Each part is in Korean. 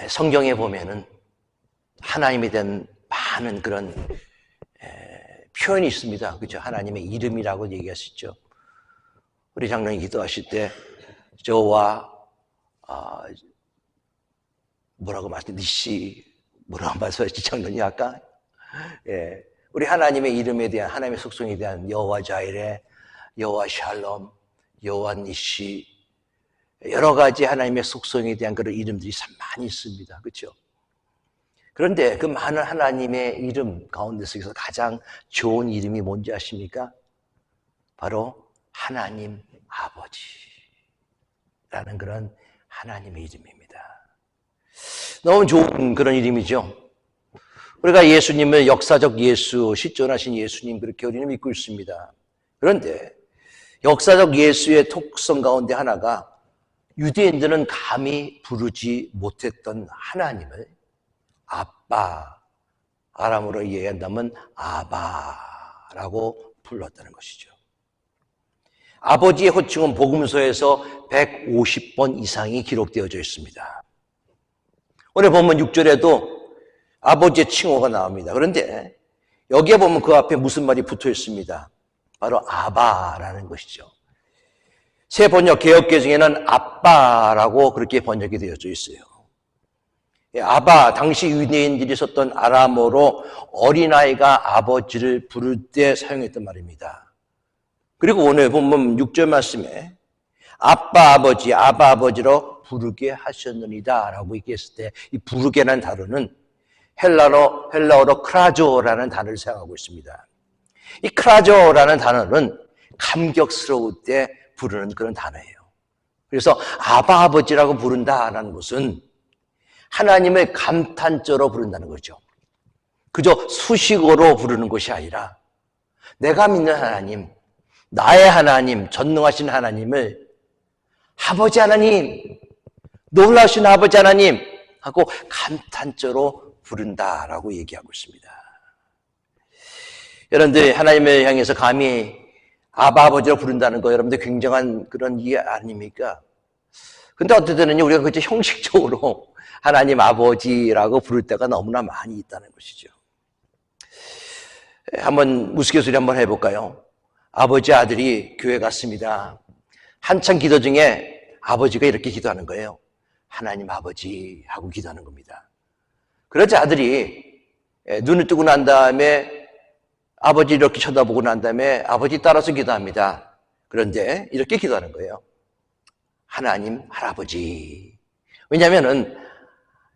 성경에 보면은 하나님에 대한 많은 그런 표현이 있습니다. 그렇죠? 하나님의 이름이라고 얘기하시죠. 우리 장로님 기도하실 때 저와 뭐라고 말씀하셨지? 니씨 뭐라고 말씀하셨지? 장로님 아까 우리 하나님의 이름에 대한 하나님의 속성에 대한 여호와 자이레, 여호와 샬롬, 여호와 니시 여러 가지 하나님의 속성에 대한 그런 이름들이 참 많이 있습니다. 그렇죠? 그런데 그 많은 하나님의 이름 가운데서 가장 좋은 이름이 뭔지 아십니까? 바로 하나님 아버지라는 그런 하나님의 이름입니다. 너무 좋은 그런 이름이죠. 우리가 예수님을 역사적 예수, 실존하신 예수님 그렇게 우리는 믿고 있습니다. 그런데 역사적 예수의 특성 가운데 하나가 유대인들은 감히 부르지 못했던 하나님을 아빠, 아람어로 이해한다면 아바라고 불렀다는 것이죠. 아버지의 호칭은 복음서에서 150번 이상이 기록되어져 있습니다. 오늘 본문 6절에도 아버지의 칭호가 나옵니다. 그런데 여기에 보면 그 앞에 무슨 말이 붙어 있습니다. 바로 아바라는 것이죠. 새 번역 개역개정에는 아빠라고 그렇게 번역이 되어져 있어요. 아바, 당시 유대인들이 썼던 아람어로 어린아이가 아버지를 부를 때 사용했던 말입니다. 그리고 오늘 본문 6절 말씀에 아빠 아버지, 아바 아버지로 부르게 하셨느니다 라고 얘기했을 때 이 부르게라는 단어는 헬라어로 크라조라는 단어를 사용하고 있습니다. 이 크라조라는 단어는 감격스러울 때 부르는 그런 단어예요. 그래서 아바 아버지라고 부른다라는 것은 하나님을 감탄조로 부른다는 거죠. 그저 수식어로 부르는 것이 아니라 내가 믿는 하나님, 나의 하나님, 전능하신 하나님을 아버지 하나님, 놀라우신 아버지 하나님 하고 감탄조로 부른다라고 얘기하고 있습니다. 여러분들 하나님을 향해서 감히 아바 아버지로 부른다는 거 여러분들 굉장한 그런 이해 아닙니까? 근데 어쨌든 우리가 그저 형식적으로 하나님 아버지라고 부를 때가 너무나 많이 있다는 것이죠. 한번 우스갯소리 한번 해볼까요? 아버지 아들이 교회 갔습니다. 한참 기도 중에 아버지가 이렇게 기도하는 거예요. 하나님 아버지 하고 기도하는 겁니다. 그러자 아들이 눈을 뜨고 난 다음에 아버지 이렇게 쳐다보고 난 다음에 아버지 따라서 기도합니다. 그런데 이렇게 기도하는 거예요. 하나님 할아버지. 왜냐하면은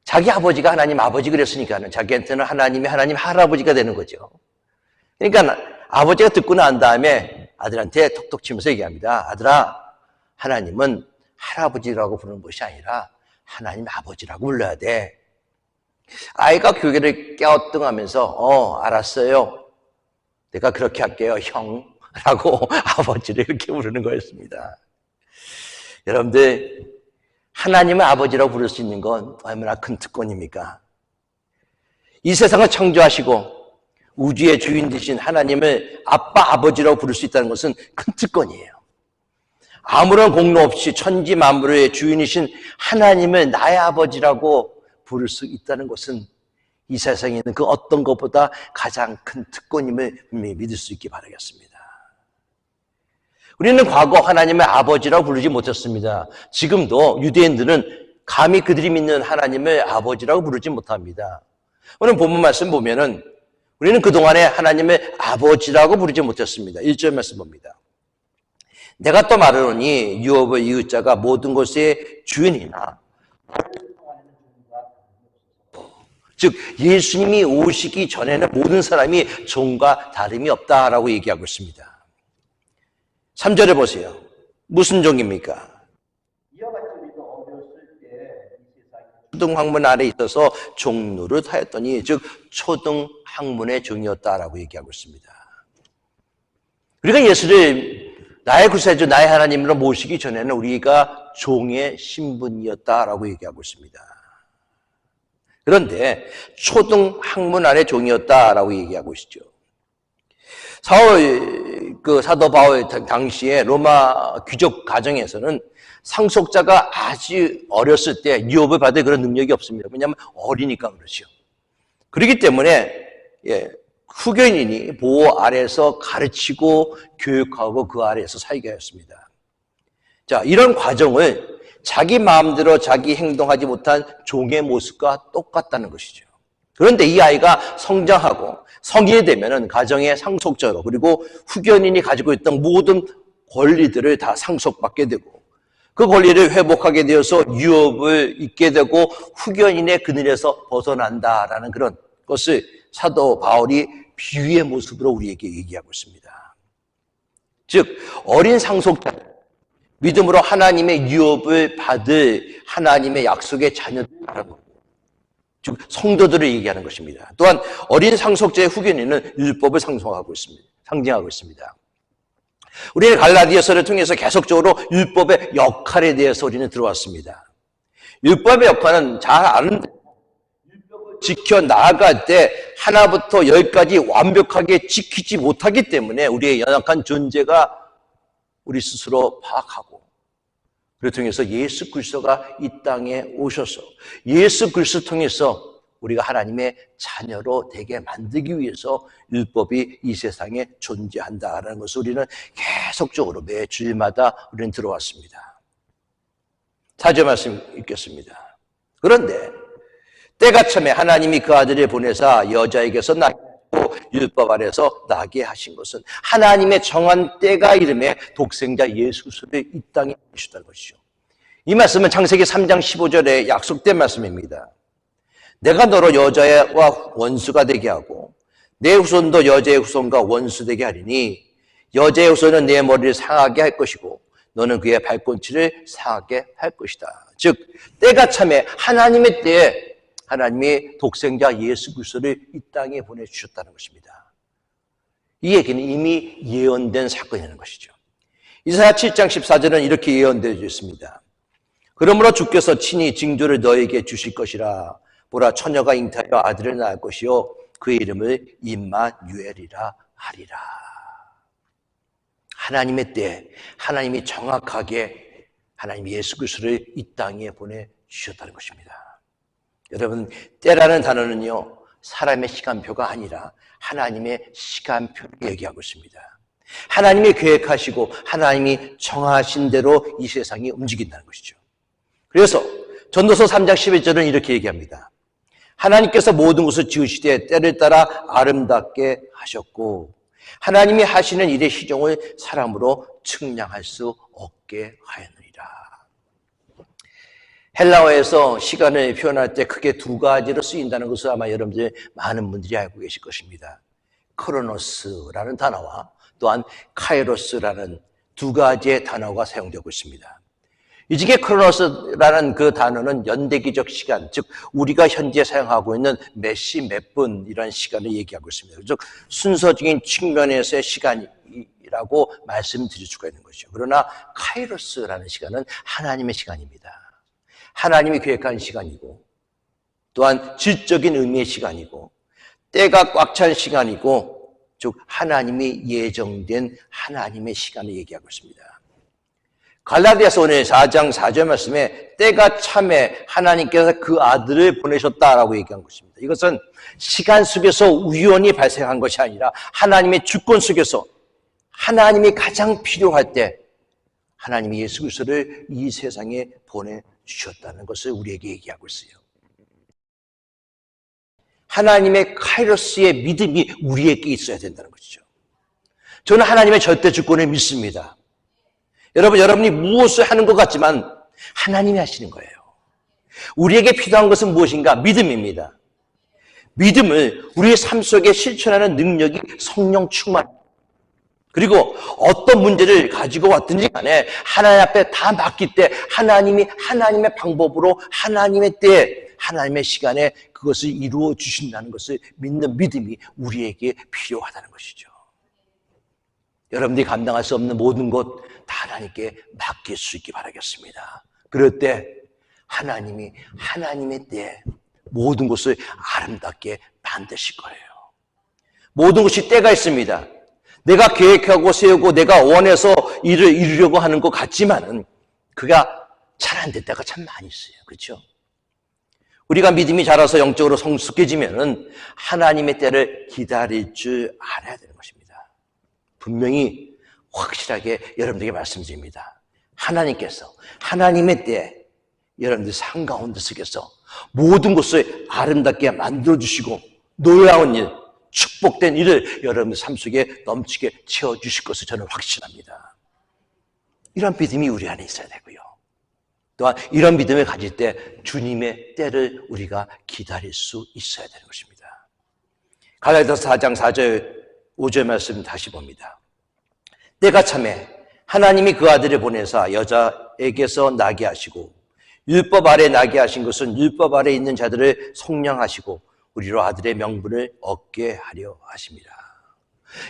자기 아버지가 하나님 아버지 그랬으니까는 자기한테는 하나님이 하나님 할아버지가 되는 거죠. 그러니까 아버지가 듣고 난 다음에 아들한테 톡톡 치면서 얘기합니다. 아들아, 하나님은 할아버지라고 부르는 것이 아니라 하나님 아버지라고 불러야 돼. 아이가 교회를 깨어뚱하면서 알았어요. 내가 그렇게 할게요, 형라고 아버지를 이렇게 부르는 거였습니다. 여러분들 하나님을 아버지라고 부를 수 있는 건 얼마나 큰 특권입니까? 이 세상을 창조하시고 우주의 주인 되신 하나님을 아빠, 아버지라고 부를 수 있다는 것은 큰 특권이에요. 아무런 공로 없이 천지 만물의 주인이신 하나님을 나의 아버지라고 부를 수 있다는 것은 이 세상에 있는 그 어떤 것보다 가장 큰 특권임을 분명히 믿을 수 있기 바라겠습니다. 우리는 과거 하나님을 아버지라고 부르지 못했습니다. 지금도 유대인들은 감히 그들이 믿는 하나님을 아버지라고 부르지 못합니다. 오늘 본문 말씀 보면은 우리는 그동안에 하나님을 아버지라고 부르지 못했습니다. 1절 말씀 봅니다. 내가 또 말하노니 유업의 이웃자가 모든 것의 주인이나 즉 예수님이 오시기 전에는 모든 사람이 종과 다름이 없다라고 얘기하고 있습니다. 3절에 보세요. 무슨 종입니까? 초등학문 아래 있어서 종노릇 하였더니 즉 초등학문의 종이었다라고 얘기하고 있습니다. 우리가 예수를 나의 구세주 나의 하나님으로 모시기 전에는 우리가 종의 신분이었다라고 얘기하고 있습니다. 그런데 초등학문 안의 종이었다라고 얘기하고 있죠. 사울 그 사도 바울 당시에 로마 귀족 가정에서는 상속자가 아주 어렸을 때 유업을 받을 그런 능력이 없습니다. 왜냐하면 어리니까 그렇죠. 그렇기 때문에 후견인이 보호 아래에서 가르치고 교육하고 그 아래에서 살게 하였습니다. 자, 이런 과정을 자기 마음대로 자기 행동하지 못한 종의 모습과 똑같다는 것이죠. 그런데 이 아이가 성장하고 성인이 되면은 가정의 상속자로, 그리고 후견인이 가지고 있던 모든 권리들을 다 상속받게 되고 그 권리를 회복하게 되어서 유업을 잊게 되고 후견인의 그늘에서 벗어난다라는 그런 것을 사도 바울이 비유의 모습으로 우리에게 얘기하고 있습니다. 즉 어린 상속자는 믿음으로 하나님의 유업을 받을 하나님의 약속의 자녀들이라는 거고, 즉 성도들을 얘기하는 것입니다. 또한 어린 상속자의 후견인은 율법을 상징하고 있습니다. 우리는 갈라디아서를 통해서 계속적으로 율법의 역할에 대해서 우리는 들어왔습니다. 율법의 역할은 잘 아는데 율법을 지켜 나아갈 때 하나부터 열까지 완벽하게 지키지 못하기 때문에 우리의 연약한 존재가 우리 스스로 파악하고, 그를 통해서 예수 그리스도가 이 땅에 오셔서 예수 그리스도를 통해서 우리가 하나님의 자녀로 되게 만들기 위해서 율법이 이 세상에 존재한다라는 것을 우리는 계속적으로 매 주일마다 우리는 들어왔습니다. 4절 말씀 읽겠습니다. 그런데 때가 참에 하나님이 그 아들을 보내사 여자에게서 나게 하고 율법 아래서 나게 하신 것은 하나님의 정한 때가 이름에 독생자 예수 그리스도를 이 땅에 보내셨다는 것이죠. 이 말씀은 창세기 3장 15절에 약속된 말씀입니다. 내가 너로 여자와 원수가 되게 하고 내 후손도 여자의 후손과 원수 되게 하리니 여자의 후손은 내 머리를 상하게 할 것이고 너는 그의 발꿈치를 상하게 할 것이다. 즉 때가 참에 하나님의 때에 하나님이 독생자 예수 그리스도를 이 땅에 보내주셨다는 것입니다. 이 얘기는 이미 예언된 사건이라는 것이죠. 이사야 7장 14절은 이렇게 예언되어 있습니다. 그러므로 주께서 친히 징조를 너에게 주실 것이라. 보라, 처녀가 잉태하여 아들을 낳을 것이요 그의 이름을 임마누엘이라 하리라. 하나님의 때 하나님이 정확하게 하나님 예수 그리스도를 이 땅에 보내주셨다는 것입니다. 여러분, 때라는 단어는요 사람의 시간표가 아니라 하나님의 시간표를 얘기하고 있습니다. 하나님이 계획하시고 하나님이 정하신 대로 이 세상이 움직인다는 것이죠. 그래서 전도서 3장 11절은 이렇게 얘기합니다. 하나님께서 모든 것을 지으시되 때를 따라 아름답게 하셨고 하나님이 하시는 일의 시종을 사람으로 측량할 수 없게 하였느니라. 헬라어에서 시간을 표현할 때 크게 두 가지로 쓰인다는 것을 아마 여러분들 많은 분들이 알고 계실 것입니다. 크로노스라는 단어와 또한 카이로스라는 두 가지의 단어가 사용되고 있습니다. 이 중에 크로노스라는 그 단어는 연대기적 시간, 즉 우리가 현재 사용하고 있는 몇 시 몇 분이라는 시간을 얘기하고 있습니다. 즉 순서적인 측면에서의 시간이라고 말씀드릴 수가 있는 것이죠. 그러나 카이로스라는 시간은 하나님의 시간입니다. 하나님이 계획한 시간이고 또한 질적인 의미의 시간이고 때가 꽉 찬 시간이고 즉 하나님이 예정된 하나님의 시간을 얘기하고 있습니다. 갈라디아서 오늘 4장 4절 말씀에 때가 참에 하나님께서 그 아들을 보내셨다라고 얘기한 것입니다. 이것은 시간 속에서 우연히 발생한 것이 아니라 하나님의 주권 속에서 하나님이 가장 필요할 때 하나님이 예수 그리스도를 이 세상에 보내주셨다는 것을 우리에게 얘기하고 있어요. 하나님의 카이로스의 믿음이 우리에게 있어야 된다는 것이죠. 저는 하나님의 절대 주권을 믿습니다. 여러분이 무엇을 하는 것 같지만 하나님이 하시는 거예요. 우리에게 필요한 것은 무엇인가? 믿음입니다. 믿음을 우리의 삶 속에 실천하는 능력이 성령 충만. 그리고 어떤 문제를 가지고 왔든지 간에 하나님 앞에 다 맡길 때 하나님이 하나님의 방법으로 하나님의 때에 하나님의 시간에 그것을 이루어 주신다는 것을 믿는 믿음이 우리에게 필요하다는 것이죠. 여러분들이 감당할 수 없는 모든 것 다 하나님께 맡길 수 있기 바라겠습니다. 그럴 때 하나님이 하나님의 때에 모든 것을 아름답게 만드실 거예요. 모든 것이 때가 있습니다. 내가 계획하고 세우고 내가 원해서 일을 이루려고 하는 것 같지만은 그가 잘 안 될 때가 참 많이 있어요. 그렇죠? 우리가 믿음이 자라서 영적으로 성숙해지면은 하나님의 때를 기다릴 줄 알아야 되는 것입니다. 분명히 확실하게 여러분들에게 말씀드립니다. 하나님께서 하나님의 때에 여러분들 삶 가운데 속에서 모든 것을 아름답게 만들어주시고 놀라운 일, 축복된 일을 여러분들 삶 속에 넘치게 채워주실 것을 저는 확신합니다. 이런 믿음이 우리 안에 있어야 되고요. 또한 이런 믿음을 가질 때 주님의 때를 우리가 기다릴 수 있어야 되는 것입니다. 갈라디아서 4장 4절 5절 말씀 다시 봅니다. 때가 참에 하나님이 그 아들을 보내사 여자에게서 나게 하시고 율법 아래 나게 하신 것은 율법 아래 있는 자들을 속량하시고 우리로 아들의 명분을 얻게 하려 하십니다.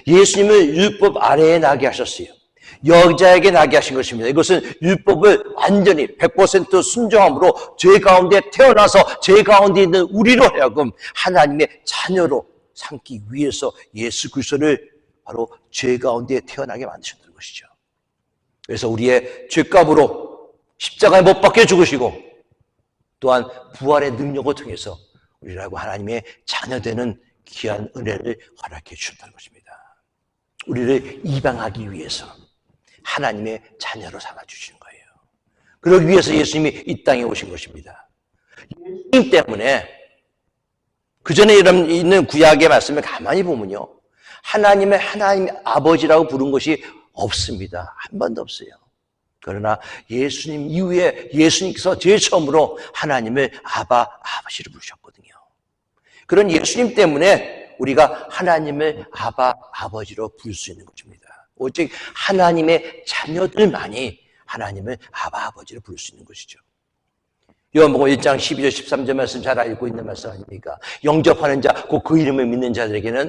예수님을 율법 아래에 나게 하셨어요. 여자에게 나게 하신 것입니다. 이것은 율법을 완전히 100% 순종함으로 죄 가운데 태어나서 죄 가운데 있는 우리로 하여금 하나님의 자녀로 삼기 위해서 예수 그리스도를 바로 죄 가운데 태어나게 만드셨다는 것이죠. 그래서 우리의 죄값으로 십자가에 못 박혀 죽으시고 또한 부활의 능력을 통해서 우리라고 하나님의 자녀되는 귀한 은혜를 허락해 주셨다는 것입니다. 우리를 입양하기 위해서 하나님의 자녀로 삼아주시는 거예요. 그러기 위해서 예수님이 이 땅에 오신 것입니다. 예수님 때문에 그 전에 있는 구약의 말씀을 가만히 보면요. 하나님 아버지라고 부른 것이 없습니다. 한 번도 없어요. 그러나 예수님 이후에 예수님께서 제일 처음으로 하나님을 아버지로 부르셨거든요. 그런 예수님 때문에 우리가 하나님을 아버지로 부를 수 있는 것입니다. 오직 하나님의 자녀들만이 하나님을 아버지로 부를 수 있는 것이죠. 요한복음 1장 12절 13절 말씀 잘 알고 있는 말씀 아닙니까? 영접하는 자, 곧 그 이름을 믿는 자들에게는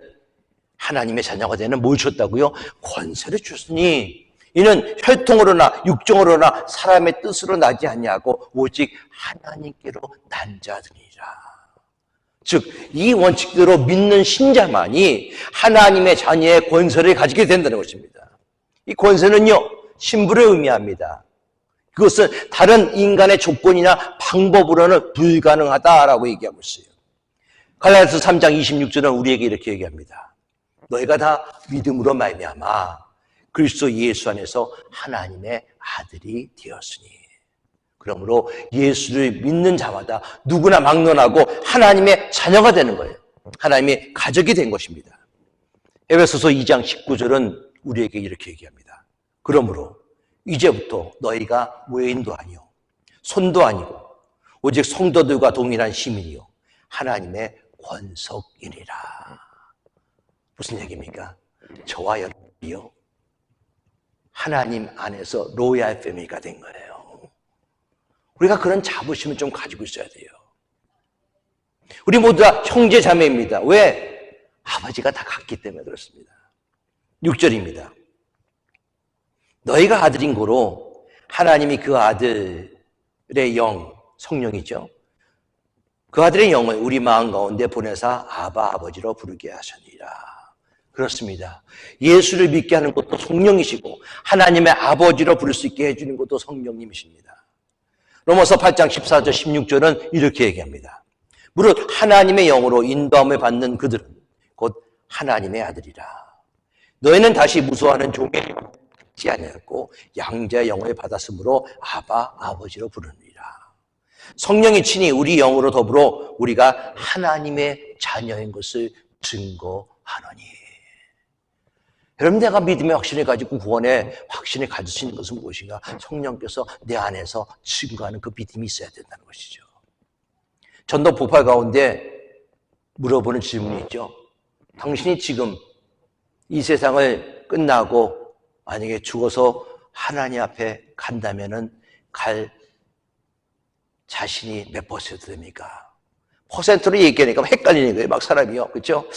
하나님의 자녀가 되는 뭘 줬다고요? 권세를 줬으니 이는 혈통으로나 육정으로나 사람의 뜻으로 나지 않냐고 오직 하나님께로 난 자들이라. 즉, 이 원칙대로 믿는 신자만이 하나님의 자녀의 권세를 가지게 된다는 것입니다. 이 권세는요, 신부를 의미합니다. 그것은 다른 인간의 조건이나 방법으로는 불가능하다라고 얘기하고 있어요. 갈라디아서 3장 26절은 우리에게 이렇게 얘기합니다. 너희가 다 믿음으로 말미암아 그리스도 예수 안에서 하나님의 아들이 되었으니. 그러므로 예수를 믿는 자마다 누구나 막론하고 하나님의 자녀가 되는 거예요. 하나님의 가족이 된 것입니다. 에베소서 2장 19절은 우리에게 이렇게 얘기합니다. 그러므로 이제부터 너희가 외인도 아니요 손도 아니고 오직 성도들과 동일한 시민이요 하나님의 권속이니라. 무슨 얘기입니까? 저와 여러분이요 하나님 안에서 로얄 패밀리가 된 거예요. 우리가 그런 자부심을 좀 가지고 있어야 돼요. 우리 모두 다 형제 자매입니다. 왜? 아버지가 다 같기 때문에 그렇습니다. 6절입니다. 너희가 아들인 고로 하나님이 그 아들의 영, 성령이죠. 그 아들의 영을 우리 마음 가운데 보내사 아버지로 부르게 하시니라. 그렇습니다. 예수를 믿게 하는 것도 성령이시고 하나님의 아버지로 부를 수 있게 해주는 것도 성령님이십니다. 로마서 8장 14절 16절은 이렇게 얘기합니다. 무릇 하나님의 영으로 인도함을 받는 그들은 곧 하나님의 아들이라. 너희는 다시 무서워하는 종의 영을 받지 아니하였고 양자의 영을 받았으므로 아버지로 부르느니라. 성령이 친히 우리 영으로 더불어 우리가 하나님의 자녀인 것을 증거하노니. 여러분, 내가 믿음의 확신을 가지고 구원의 확신을 가질 수 있는 것은 무엇인가? 성령께서 내 안에서 증거하는 그 믿음이 있어야 된다는 것이죠. 전도 보팔 가운데 물어보는 질문이 있죠. 당신이 지금 이 세상을 끝나고 만약에 죽어서 하나님 앞에 간다면은 갈 자신이 몇 퍼센트 됩니까? 퍼센트로 얘기하니까 헷갈리는 거예요. 막 사람이요. 그렇죠?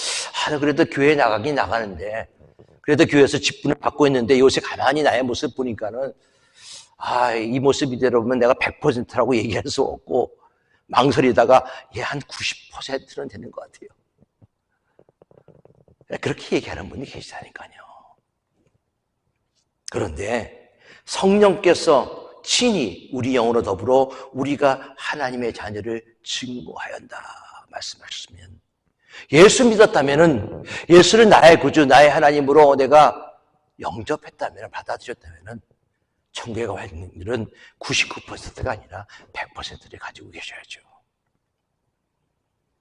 그래도 교회 나가긴 나가는데 그래도 교회에서 직분을 받고 있는데 요새 가만히 나의 모습 보니까는 이 모습 이대로 보면 내가 100%라고 얘기할 수 없고 망설이다가 한 90%는 되는 것 같아요. 그렇게 얘기하는 분이 계시다니까요. 그런데 성령께서 친히 우리 영으로 더불어 우리가 하나님의 자녀를 증거하였다 말씀하셨으면, 예수 믿었다면은, 예수를 나의 구주, 나의 하나님으로 내가 영접했다면, 받아들였다면은 천국에 갈 확률은 99%가 아니라 100%를 가지고 계셔야죠.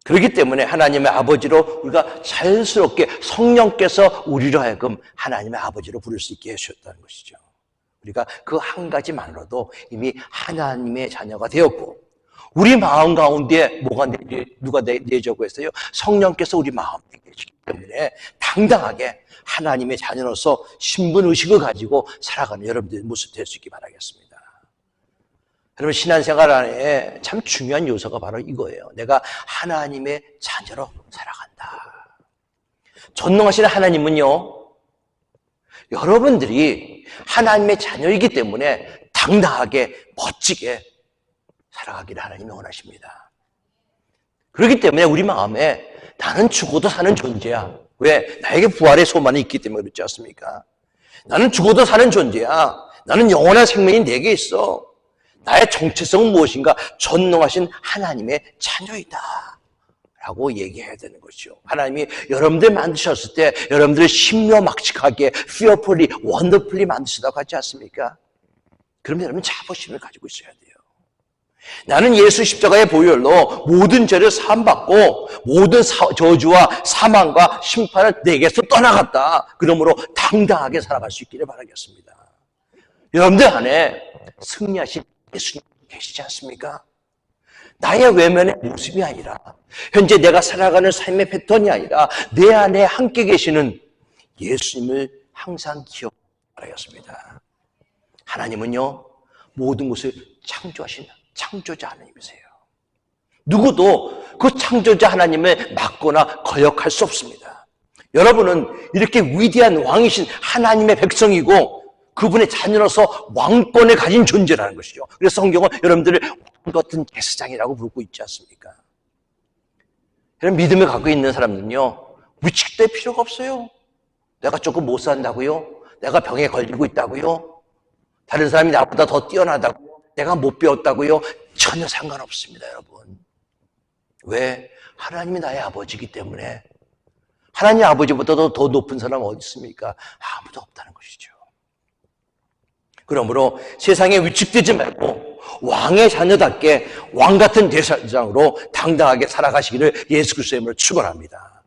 그렇기 때문에 하나님의 아버지로 우리가 자연스럽게 성령께서 우리로 하여금 하나님의 아버지로 부를 수 있게 해주셨다는 것이죠. 우리가 그 한 가지만으로도 이미 하나님의 자녀가 되었고, 우리 마음 가운데 누가 내주고 했어요? 성령께서 우리 마음에 계시기 때문에 당당하게 하나님의 자녀로서 신분의식을 가지고 살아가는 여러분들의 모습 될 수 있기 바라겠습니다. 여러분, 신앙생활 안에 참 중요한 요소가 바로 이거예요. 내가 하나님의 자녀로 살아간다. 전능하신 하나님은요, 여러분들이 하나님의 자녀이기 때문에 당당하게 멋지게 살아가기를 하나님이 원하십니다. 그렇기 때문에 우리 마음에 나는 죽어도 사는 존재야. 왜? 나에게 부활의 소망이 있기 때문에 그렇지 않습니까? 나는 죽어도 사는 존재야. 나는 영원한 생명이 내게 있어. 나의 정체성은 무엇인가? 전능하신 하나님의 자녀이다 라고 얘기해야 되는 거죠. 하나님이 여러분들 만드셨을 때 여러분들을 신묘막측하게 fearfully, wonderfully 만드시다고 하지 않습니까? 그러면 여러분 자부심을 가지고 있어야 돼요. 나는 예수 십자가의 보혈로 모든 죄를 사함받고 모든 저주와 사망과 심판을 내게서 떠나갔다. 그러므로 당당하게 살아갈 수 있기를 바라겠습니다. 여러분들 안에 승리하신 예수님 계시지 않습니까? 나의 외면의 모습이 아니라, 현재 내가 살아가는 삶의 패턴이 아니라 내 안에 함께 계시는 예수님을 항상 기억하기 바라겠습니다. 하나님은요, 모든 것을 창조하신 창조자 하나님이세요. 누구도 그 창조자 하나님을 막거나 거역할 수 없습니다. 여러분은 이렇게 위대한 왕이신 하나님의 백성이고 그분의 자녀로서 왕권을 가진 존재라는 것이죠. 그래서 성경은 여러분들을 왕 같은 제사장이라고 부르고 있지 않습니까? 이런 믿음을 갖고 있는 사람들은요, 위축될 필요가 없어요. 내가 조금 못 산다고요? 내가 병에 걸리고 있다고요? 다른 사람이 나보다 더 뛰어나다고요? 내가 못 배웠다고요? 전혀 상관없습니다, 여러분. 왜? 하나님이 나의 아버지이기 때문에. 하나님 아버지보다도 더 높은 사람 어디 있습니까? 아무도 없다는 것이죠. 그러므로 세상에 위축되지 말고 왕의 자녀답게 왕 같은 대사장으로 당당하게 살아가시기를 예수 그리스도의 이름으로 축원합니다.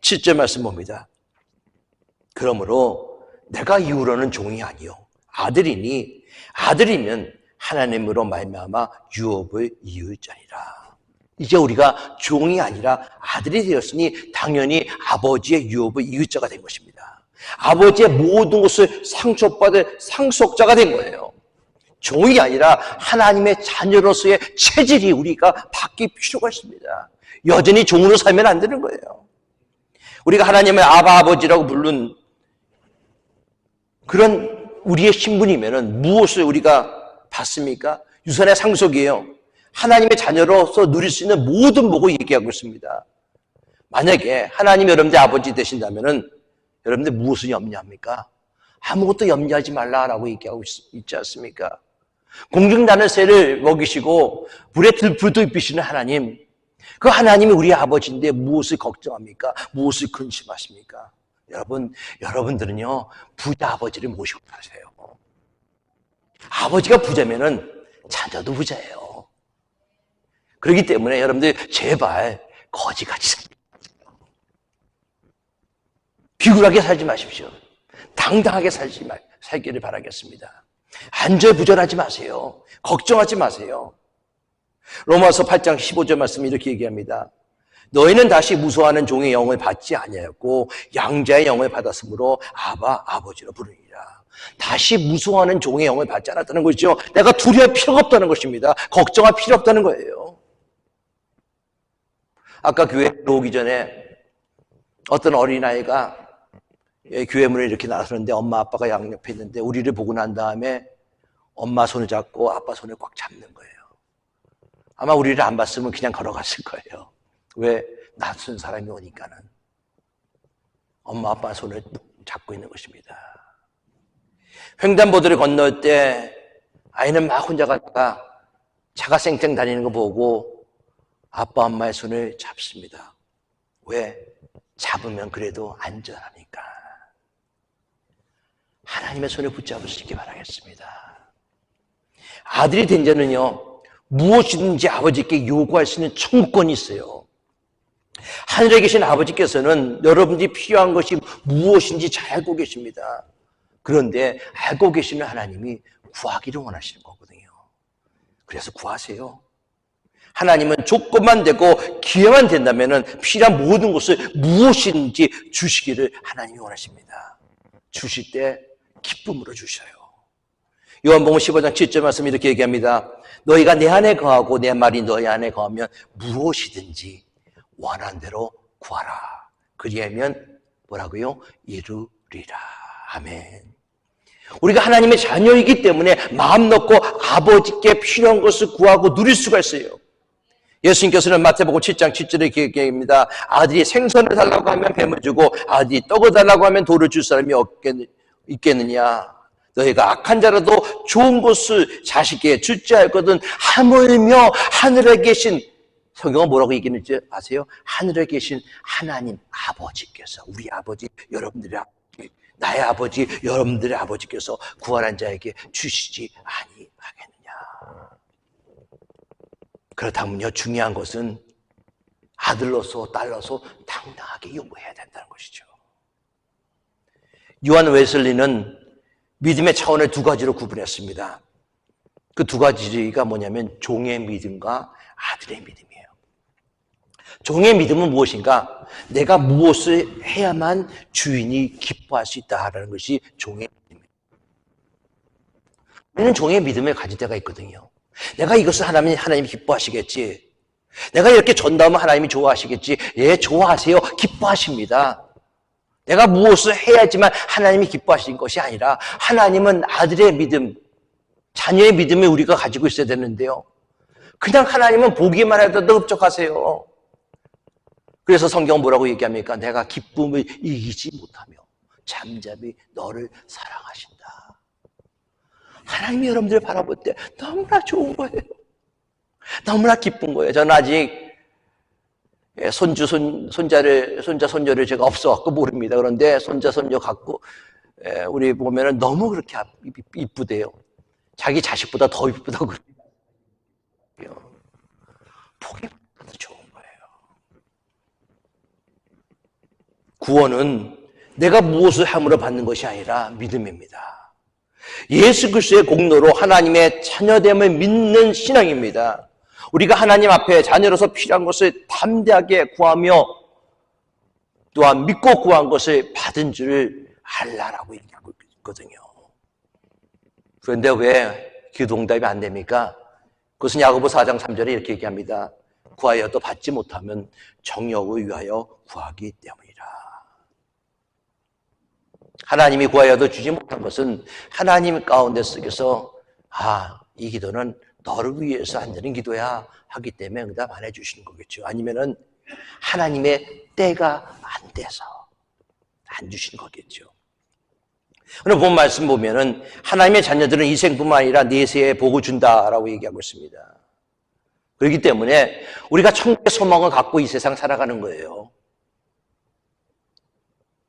7절 말씀 봅니다. 그러므로 내가 이후로는 종이 아니요 아들이니 아들이면 하나님으로 말미암아 유업을 이을 자니라. 이제 우리가 종이 아니라 아들이 되었으니 당연히 아버지의 유업을 이을 자가 된 것입니다. 아버지의 모든 것을 상속받을 상속자가 된 거예요. 종이 아니라 하나님의 자녀로서의 체질이 우리가 바뀔 필요가 있습니다. 여전히 종으로 살면 안 되는 거예요. 우리가 하나님의 아버지라고 부른 그런 우리의 신분이면은 무엇을 우리가 받습니까? 유산의 상속이에요. 하나님의 자녀로서 누릴 수 있는 모든 복을 얘기하고 있습니다. 만약에 하나님이 여러분들 아버지 되신다면은 여러분들 무엇을 염려합니까? 아무것도 염려하지 말라라고 얘기하고 있지 않습니까? 공중나는 새를 먹이시고 불에 불도 입히시는 하나님, 그 하나님이 우리 아버지인데 무엇을 걱정합니까? 무엇을 근심하십니까? 여러분들은요 부자 아버지를 모시고 사세요. 아버지가 부자면은 자녀도 부자예요. 그렇기 때문에 여러분들 제발 거지같이 살지 마세요. 비굴하게 살지 마십시오. 당당하게 살기를 바라겠습니다. 안절부절하지 마세요. 걱정하지 마세요. 로마서 8장 15절 말씀이 이렇게 얘기합니다. 너희는 다시 무서워하는 종의 영을 받지 아니하였고 양자의 영을 받았으므로 아바 아버지로 부르니라. 다시 무서워하는 종의 영을 받지 않았다는 것이죠. 내가 두려워할 필요가 없다는 것입니다. 걱정할 필요 없다는 거예요. 아까 교회 오기 전에 어떤 어린아이가 교회 문에 이렇게 나섰는데 엄마 아빠가 양옆에 있는데 우리를 보고 난 다음에 엄마 손을 잡고 아빠 손을 꽉 잡는 거예요. 아마 우리를 안 봤으면 그냥 걸어갔을 거예요. 왜? 낯선 사람이 오니까는. 엄마 아빠 손을 잡고 있는 것입니다. 횡단보도를 건널 때 아이는 막 혼자 가다가 차가 쌩쌩 다니는 거 보고 아빠 엄마의 손을 잡습니다. 왜? 잡으면 그래도 안전하니까. 하나님의 손을 붙잡을 수 있게 바라겠습니다. 아들이 된 자는요, 무엇이든지 아버지께 요구할 수 있는 청구권이 있어요. 하늘에 계신 아버지께서는 여러분들이 필요한 것이 무엇인지 잘 알고 계십니다. 그런데 알고 계시는 하나님이 구하기를 원하시는 거거든요. 그래서 구하세요. 하나님은 조건만 되고 기회만 된다면 필요한 모든 것을 무엇이든지 주시기를 하나님이 원하십니다. 주실 때 기쁨으로 주셔요. 요한복음 15장 7절 말씀 이렇게 얘기합니다. 너희가 내 안에 거하고 내 말이 너희 안에 거하면 무엇이든지 원한 대로 구하라. 그리하면 뭐라고요? 이루리라. 아멘. 우리가 하나님의 자녀이기 때문에 마음 놓고 아버지께 필요한 것을 구하고 누릴 수가 있어요. 예수님께서는 마태복음 7장 7절에 이렇게 얘기합니다. 아들이 생선을 달라고 하면 뱀을 주고 아들이 떡을 달라고 하면 돌을 줄 사람이 있겠느냐. 너희가 악한 자라도 좋은 것을 자식에게 줄지 알거든 하물며 하늘에 계신, 성경은 뭐라고 얘기하는지 아세요? 하늘에 계신 하나님 아버지께서, 우리 아버지, 여러분들의 아버지, 나의 아버지, 여러분들의 아버지께서 구원한 자에게 주시지 아니하겠느냐. 그렇다면요, 중요한 것은 아들로서 딸로서 당당하게 요구해야 된다는 것이죠. 요한 웨슬리는 믿음의 차원을 두 가지로 구분했습니다. 그 두 가지가 뭐냐면 종의 믿음과 아들의 믿음이에요. 종의 믿음은 무엇인가? 내가 무엇을 해야만 주인이 기뻐할 수 있다라는 것이 종의 믿음이에요. 우리는 종의 믿음을 가질 때가 있거든요. 내가 이것을 하나님이 기뻐하시겠지. 내가 이렇게 전담하면 하나님이 좋아하시겠지. 예, 좋아하세요. 기뻐하십니다. 내가 무엇을 해야지만 하나님이 기뻐하시는 것이 아니라 하나님은 아들의 믿음, 자녀의 믿음을 우리가 가지고 있어야 되는데요. 그냥 하나님은 보기만 해도 흡족하세요. 그래서 성경은 뭐라고 얘기합니까? 내가 기쁨을 이기지 못하며 잠잠히 너를 사랑하신다. 하나님이 여러분들을 바라볼 때 너무나 좋은 거예요. 너무나 기쁜 거예요. 저는 아직 손자, 손녀를 제가 없어갖고 모릅니다. 그런데 손자, 손녀 갖고, 우리 보면은 너무 그렇게 이쁘대요. 자기 자식보다 더 이쁘다고 그래요. 보기보다 더 좋은 거예요. 구원은 내가 무엇을 함으로 받는 것이 아니라 믿음입니다. 예수 그리스도의 공로로 하나님의 자녀됨을 믿는 신앙입니다. 우리가 하나님 앞에 자녀로서 필요한 것을 담대하게 구하며 또한 믿고 구한 것을 받은 줄 알라라고 얘기하고 있거든요. 그런데 왜 기도응답이 안 됩니까? 그것은 야고보 4장 3절에 이렇게 얘기합니다. 구하여도 받지 못하면 정욕을 위하여 구하기 때문이라. 하나님이 구하여도 주지 못한 것은 하나님 가운데 속에서 이 기도는 너를 위해서 안 되는 기도야 하기 때문에 응답 안 해주시는 거겠죠. 아니면은 하나님의 때가 안 돼서 안 주시는 거겠죠. 오늘 본 말씀 보면은 하나님의 자녀들은 이 생뿐만 아니라 내세에 복을 준다라고 얘기하고 있습니다. 그렇기 때문에 우리가 천국의 소망을 갖고 이 세상 살아가는 거예요.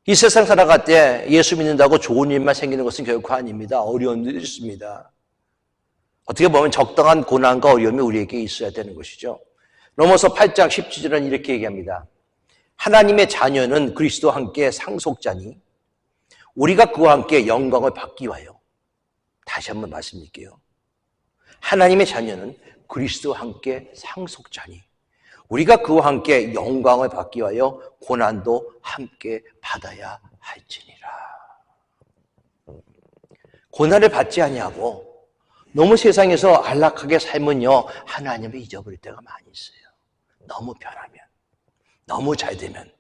이 세상 살아갈 때 예수 믿는다고 좋은 일만 생기는 것은 결코 아닙니다. 어려운 일이 있습니다. 어떻게 보면 적당한 고난과 어려움이 우리에게 있어야 되는 것이죠. 로마서 8장 17절은 이렇게 얘기합니다. 하나님의 자녀는 그리스도와 함께 상속자니 우리가 그와 함께 영광을 받기 위하여, 다시 한번 말씀드릴게요. 하나님의 자녀는 그리스도와 함께 상속자니 우리가 그와 함께 영광을 받기 위하여 고난도 함께 받아야 할지니라. 고난을 받지 아니하고 너무 세상에서 안락하게 살면요, 하나님을 잊어버릴 때가 많이 있어요. 너무 편하면, 너무 잘 되면,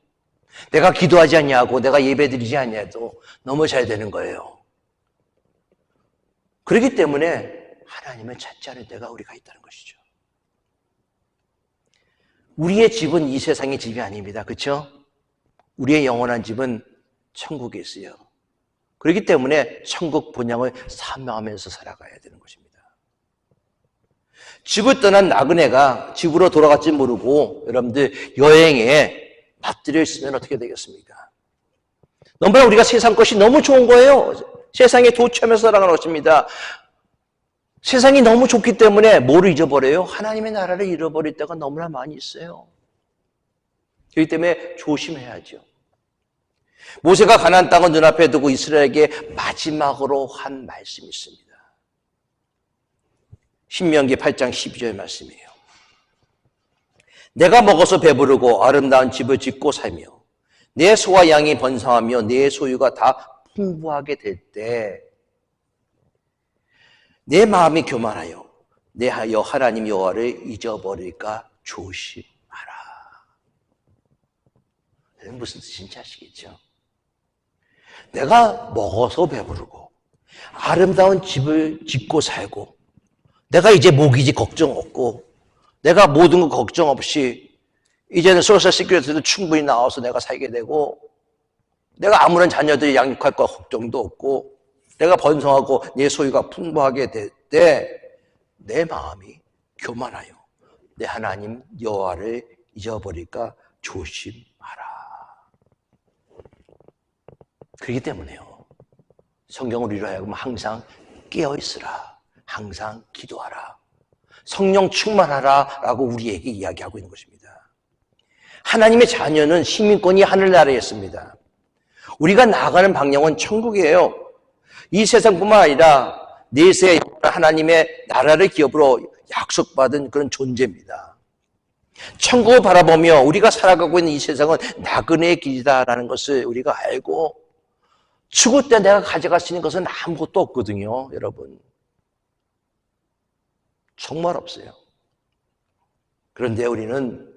내가 기도하지 않냐고, 내가 예배드리지 않냐도 너무 잘 되는 거예요. 그렇기 때문에 하나님을 찾지 않을 때가 우리가 있다는 것이죠. 우리의 집은 이 세상의 집이 아닙니다. 그렇죠? 우리의 영원한 집은 천국에 있어요. 그렇기 때문에 천국 본향을 사명하면서 살아가야 되는 것입니다. 집을 떠난 나그네가 집으로 돌아갈지 모르고 여러분들 여행에 맞들여 있으면 어떻게 되겠습니까? 너무나 우리가 세상 것이 너무 좋은 거예요. 세상에 도취하면서 살아가는 것입니다. 세상이 너무 좋기 때문에 뭐를 잊어버려요? 하나님의 나라를 잃어버릴 때가 너무나 많이 있어요. 그렇기 때문에 조심해야죠. 모세가 가나안 땅을 눈앞에 두고 이스라엘에게 마지막으로 한 말씀이 있습니다. 신명기 8장 12절 말씀이에요. 내가 먹어서 배부르고 아름다운 집을 짓고 살며 내 소와 양이 번성하며 내 소유가 다 풍부하게 될 때 내 마음이 교만하여 내 하나님 여호와를 잊어버릴까 조심하라. 무슨 뜻인지 아시겠죠? 내가 먹어서 배부르고 아름다운 집을 짓고 살고 내가 이제 모기지 걱정 없고 내가 모든 거 걱정 없이 이제는 소셜 시큐리티도 충분히 나와서 내가 살게 되고 내가 아무런 자녀들이 양육할 거 걱정도 없고 내가 번성하고 내 소유가 풍부하게 될 때 내 마음이 교만하여 내 하나님 여호와를 잊어버릴까 조심하라. 그렇기 때문에요. 성경을 우리로 하여금 항상 깨어있으라. 항상 기도하라. 성령 충만하라 라고 우리에게 이야기하고 있는 것입니다. 하나님의 자녀는 시민권이 하늘나라에 있습니다. 우리가 나아가는 방향은 천국이에요. 이 세상뿐만 아니라 내세 하나님의 나라를 기업으로 약속받은 그런 존재입니다. 천국을 바라보며 우리가 살아가고 있는 이 세상은 나그네의 길이다라는 것을 우리가 알고 죽을 때 내가 가져갈 수 있는 것은 아무것도 없거든요. 여러분. 정말 없어요. 그런데 우리는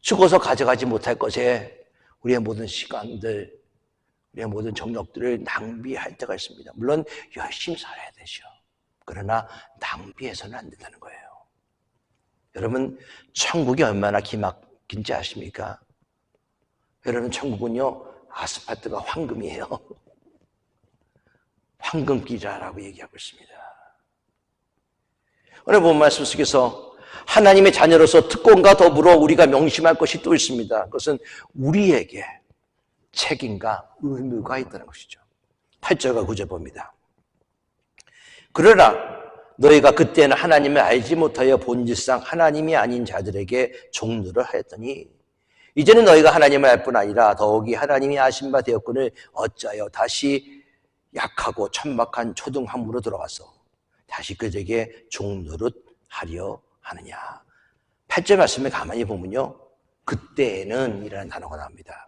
죽어서 가져가지 못할 것에 우리의 모든 시간들, 우리의 모든 정력들을 낭비할 때가 있습니다. 물론 열심히 살아야 되죠. 그러나 낭비해서는 안 된다는 거예요. 여러분, 천국이 얼마나 기막힌지 아십니까? 여러분, 천국은요, 아스팔트가 황금이에요. 황금길이라고 얘기하고 있습니다. 오늘 본 말씀 속에서 하나님의 자녀로서 특권과 더불어 우리가 명심할 것이 또 있습니다. 그것은 우리에게 책임과 의무가 있다는 것이죠. 8절과 9절 봅니다. 그러나 너희가 그때는 하나님을 알지 못하여 본질상 하나님이 아닌 자들에게 종노를 하였더니 이제는 너희가 하나님을 알 뿐 아니라 더욱이 하나님이 아신 바 되었거늘 어찌하여 다시 약하고 천박한 초등학문으로 돌아가서 다시 그들에게 종노릇하려 하느냐. 8절 말씀에 가만히 보면요. 그때에는 이라는 단어가 나옵니다.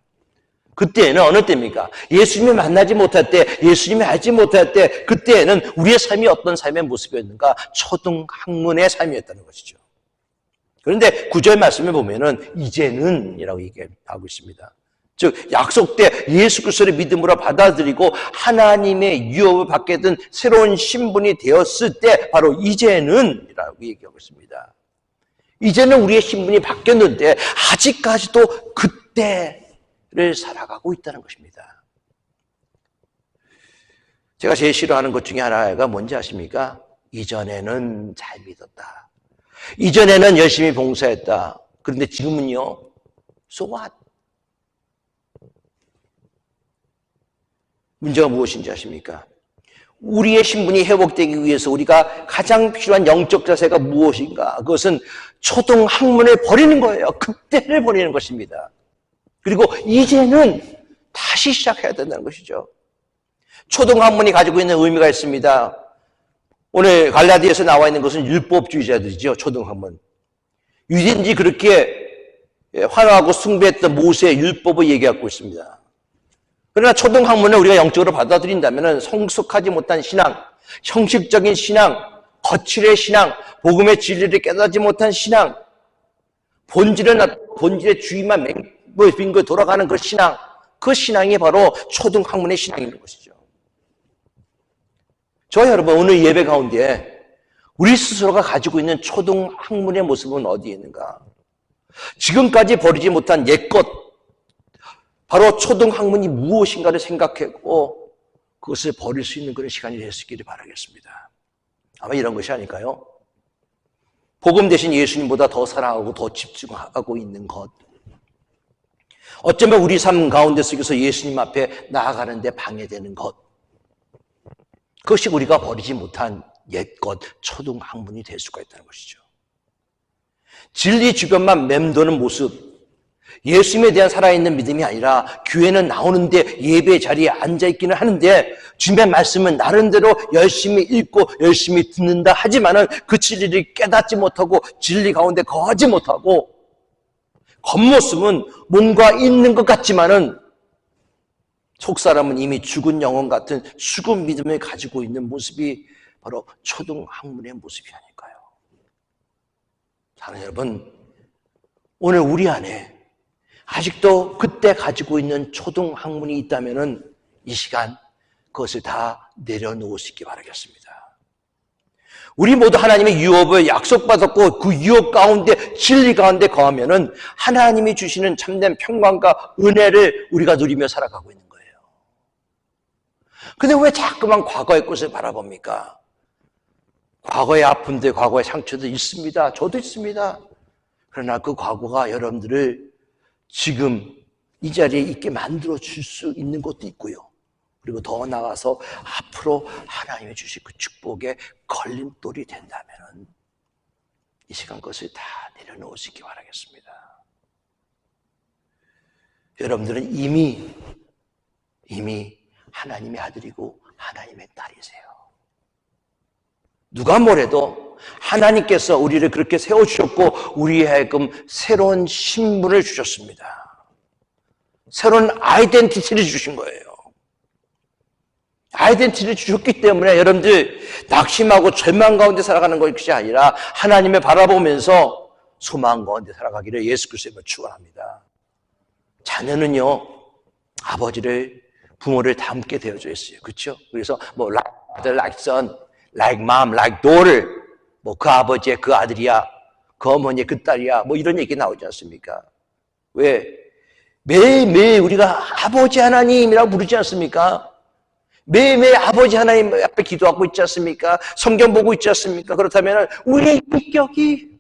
그때에는 어느 때입니까? 예수님을 만나지 못할 때, 예수님을 알지 못할 때, 그때에는 우리의 삶이 어떤 삶의 모습이었는가? 초등학문의 삶이었다는 것이죠. 그런데 9절 말씀을 보면은 이제는 이라고 얘기하고 있습니다. 즉 약속 때 예수 그리스도를 믿음으로 받아들이고 하나님의 유업을 받게 된 새로운 신분이 되었을 때 바로 이제는 이라고 얘기하고 있습니다. 이제는 우리의 신분이 바뀌었는데 아직까지도 그때를 살아가고 있다는 것입니다. 제가 제일 싫어하는 것 중에 하나가 뭔지 아십니까? 이전에는 잘 믿었다. 이전에는 열심히 봉사했다. 그런데 지금은요, so what? 문제가 무엇인지 아십니까? 우리의 신분이 회복되기 위해서 우리가 가장 필요한 영적 자세가 무엇인가? 그것은 초등학문을 버리는 거예요. 그때를 버리는 것입니다. 그리고 이제는 다시 시작해야 된다는 것이죠. 초등학문이 가지고 있는 의미가 있습니다. 오늘 갈라디아에서 나와 있는 것은 율법주의자들이죠. 초등학문. 유대인들이 그렇게 환호하고 숭배했던 모세의 율법을 얘기하고 있습니다. 그러나 초등학문을 우리가 영적으로 받아들인다면 성숙하지 못한 신앙, 형식적인 신앙, 거칠의 신앙, 복음의 진리를 깨닫지 못한 신앙, 본질의 주의만 빙글 돌아가는 그 신앙, 그 신앙이 바로 초등학문의 신앙인 것이죠. 저 여러분, 오늘 예배 가운데 우리 스스로가 가지고 있는 초등학문의 모습은 어디에 있는가? 지금까지 버리지 못한 옛것, 바로 초등학문이 무엇인가를 생각하고 그것을 버릴 수 있는 그런 시간이 될 수 있기를 바라겠습니다. 아마 이런 것이 아닐까요? 복음 대신 예수님보다 더 사랑하고 더 집중하고 있는 것. 어쩌면 우리 삶 가운데 속에서 예수님 앞에 나아가는 데 방해되는 것. 그것이 우리가 버리지 못한 옛것, 초등학문이 될 수가 있다는 것이죠. 진리 주변만 맴도는 모습, 예수님에 대한 살아있는 믿음이 아니라 교회는 나오는데 예배 자리에 앉아있기는 하는데 주님의 말씀은 나름대로 열심히 읽고 열심히 듣는다 하지만은 그 진리를 깨닫지 못하고 진리 가운데 거하지 못하고 겉모습은 뭔가 있는 것 같지만은 속사람은 이미 죽은 영혼 같은 죽은 믿음을 가지고 있는 모습이 바로 초등학문의 모습이 아닐까요? 사랑하는 여러분, 오늘 우리 안에 아직도 그때 가지고 있는 초등학문이 있다면은 이 시간 그것을 다 내려놓으시기 바라겠습니다. 우리 모두 하나님의 유업을 약속받았고 그 유업 가운데 진리 가운데 거하면은 하나님이 주시는 참된 평강과 은혜를 우리가 누리며 살아가고 있는 거예요. 근데 왜 자꾸만 과거의 것을 바라봅니까? 과거의 아픔들, 과거의 상처도 있습니다. 저도 있습니다. 그러나 그 과거가 여러분들을 지금 이 자리에 있게 만들어 줄 수 있는 것도 있고요. 그리고 더 나아가서 앞으로 하나님이 주실 그 축복에 걸림돌이 된다면 이 시간 것을 다 내려놓으시기 바라겠습니다. 여러분들은 이미 하나님의 아들이고 하나님의 딸이세요. 누가 뭐래도 하나님께서 우리를 그렇게 세워주셨고 우리에 하여금 새로운 신분을 주셨습니다. 새로운 아이덴티티를 주신 거예요. 아이덴티티를 주셨기 때문에 여러분들 낙심하고 절망 가운데 살아가는 것이 아니라 하나님을 바라보면서 소망 가운데 살아가기를 예수 그리스도의 축원합니다. 자녀는요 아버지를 부모를 닮게 되어져 있어요. 그렇죠? 그래서 뭐 like father, like son, like mom, like daughter, 뭐 그 아버지의 그 아들이야, 그 어머니의 그 딸이야, 뭐 이런 얘기 나오지 않습니까? 왜? 매일매일 우리가 아버지 하나님이라고 부르지 않습니까? 매일매일 아버지 하나님 앞에 기도하고 있지 않습니까? 성경 보고 있지 않습니까? 그렇다면 우리의 인격이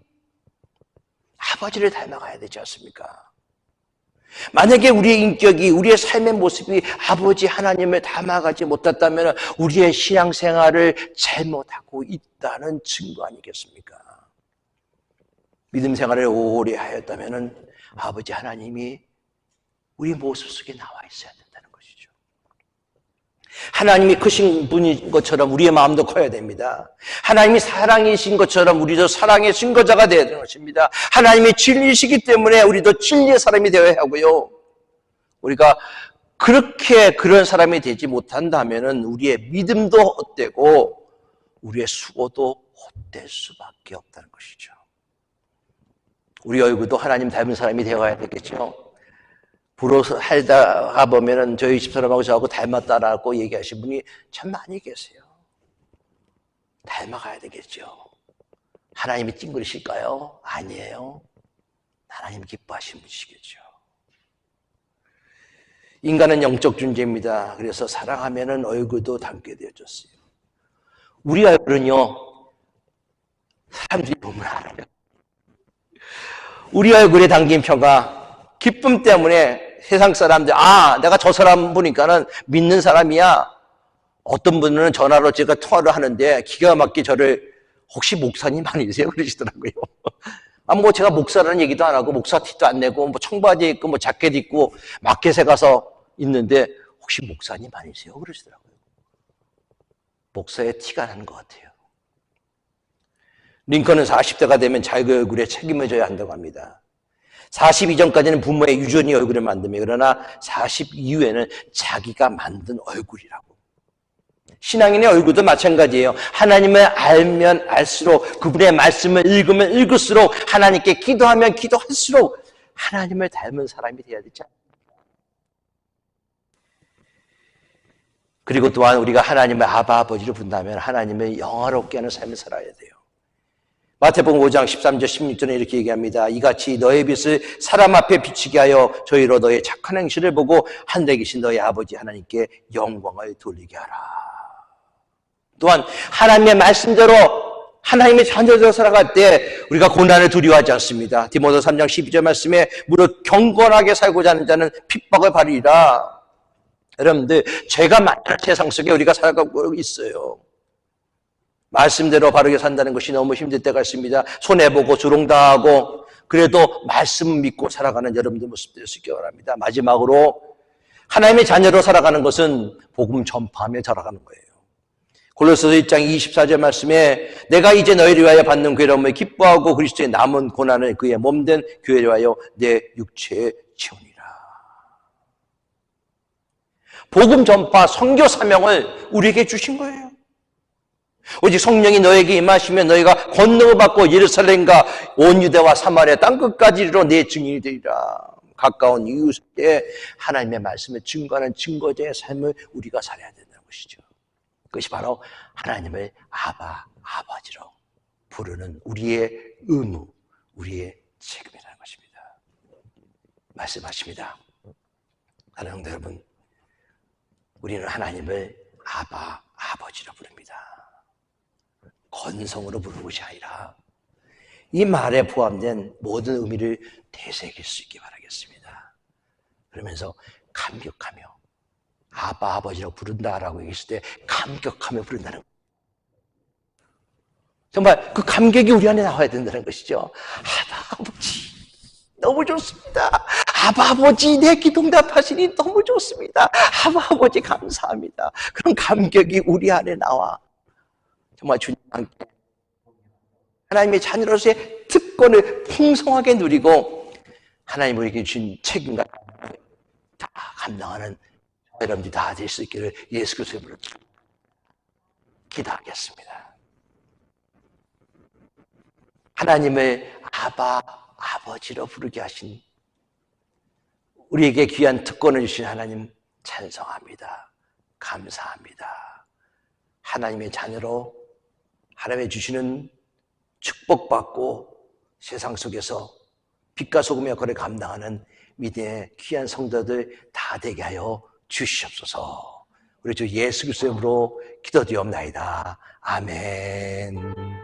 아버지를 닮아가야 되지 않습니까? 만약에 우리의 인격이, 우리의 삶의 모습이 아버지 하나님을 닮아가지 못했다면 우리의 신앙생활을 잘못하고 있다는 증거 아니겠습니까? 믿음 생활을 오래 하였다면 아버지 하나님이 우리 모습 속에 나와 있어야 된다는 것이죠. 하나님이 크신 분인 것처럼 우리의 마음도 커야 됩니다. 하나님이 사랑이신 것처럼 우리도 사랑의 증거자가 되어야 되는 것입니다. 하나님이 진리이시기 때문에 우리도 진리의 사람이 되어야 하고요. 우리가 그렇게 그런 사람이 되지 못한다면 우리의 믿음도 헛되고 우리의 수고도 헛될 수밖에 없다는 것이죠. 우리 얼굴도 하나님 닮은 사람이 되어야 되겠죠. 부러 살다가 보면은 저희 집사람하고 저하고 닮았다라고 얘기하시는 분이 참 많이 계세요. 닮아가야 되겠죠. 하나님이 찡그리실까요? 아니에요. 하나님 기뻐하시는 분이시겠죠. 인간은 영적 존재입니다. 그래서 사랑하면은 얼굴도 닮게 되어졌어요. 우리 얼굴은요, 사람들이 보면 알아요. 우리 얼굴에 담긴 표가 기쁨 때문에 세상 사람들, 내가 저 사람 보니까는 믿는 사람이야. 어떤 분은 전화로 제가 통화를 하는데 기가 막히게 저를 혹시 목사님 아니세요? 그러시더라고요. 뭐 제가 목사라는 얘기도 안 하고 목사 티도 안 내고 뭐 청바지 입고 뭐 자켓 입고 마켓에 가서 있는데 혹시 목사님 아니세요? 그러시더라고요. 목사의 티가 나는 것 같아요. 링컨은 40대가 되면 자기 얼굴에 책임을 져야 한다고 합니다. 40 이전까지는 부모의 유전이 얼굴을 만듭니다. 그러나 40 이후에는 자기가 만든 얼굴이라고. 신앙인의 얼굴도 마찬가지예요. 하나님을 알면 알수록, 그분의 말씀을 읽으면 읽을수록, 하나님께 기도하면 기도할수록 하나님을 닮은 사람이 되어야 되지 않습니까? 그리고 또한 우리가 하나님의 아바 아버지를 본다면 하나님을 영화롭게 하는 삶을 살아야 돼요. 마태복음 5장 13절 16절에 이렇게 얘기합니다. 이같이 너의 빛을 사람 앞에 비치게 하여 저희로 너의 착한 행실을 보고 하늘에 계신 너의 아버지 하나님께 영광을 돌리게 하라. 또한 하나님의 말씀대로 하나님의 자녀로 살아갈 때 우리가 고난을 두려워하지 않습니다. 디모데 3장 12절 말씀에 무릇 경건하게 살고자 하는 자는 핍박을 받으리라. 여러분들, 죄가 많은 세상 속에 우리가 살아가고 있어요. 말씀대로 바르게 산다는 것이 너무 힘들 때가 있습니다. 손해보고 조롱당하고 그래도 말씀 믿고 살아가는 여러분들 모습 될 수 있기 바랍니다. 마지막으로 하나님의 자녀로 살아가는 것은 복음 전파하며 살아가는 거예요. 골로새서 1장 24절 말씀에 내가 이제 너희를 위하여 받는 괴로움을 기뻐하고 그리스도의 남은 고난을 그의 몸된 교회를 위하여 내 육체에 채우니라. 복음 전파 선교 사명을 우리에게 주신 거예요. 오직 성령이 너에게 임하시면 너희가 권능을 받고 예루살렘과 온 유대와 사마리아 땅끝까지 이르러 내 증인이 되리라. 가까운 이웃에 하나님의 말씀을 증거하는 증거자의 삶을 우리가 살아야 된다는 것이죠. 그것이 바로 하나님을 아버지로 부르는 우리의 의무, 우리의 책임이라는 것입니다. 말씀하십니다. 사랑하는 성도 여러분, 우리는 하나님을 아버지로 부릅니다. 건성으로 부르는 것이 아니라 이 말에 포함된 모든 의미를 되새길 수 있게 바라겠습니다. 그러면서 감격하며 아버지라고 부른다라고 얘기했을 때 감격하며 부른다는 거예요. 정말 그 감격이 우리 안에 나와야 된다는 것이죠. 아버지 너무 좋습니다. 아버지 내 기도 응답하시니 너무 좋습니다. 아버지 감사합니다. 그런 감격이 우리 안에 나와 정말 주님과 하나님의 자녀로서의 특권을 풍성하게 누리고 하나님 우리에게 주신 책임과 다 감당하는 여러분들이 다 될 수 있기를 예수 그리스도의 이름으로 기도하겠습니다. 하나님을 아버지로 부르게 하신 우리에게 귀한 특권을 주신 하나님 찬송합니다. 감사합니다. 하나님의 자녀로 하나님의 주시는 축복받고 세상 속에서 빛과 소금의 역할을 감당하는 믿음의 귀한 성도들 다 되게 하여 주시옵소서. 우리 주 예수 그리스도의 이름으로 기도드리옵나이다. 아멘.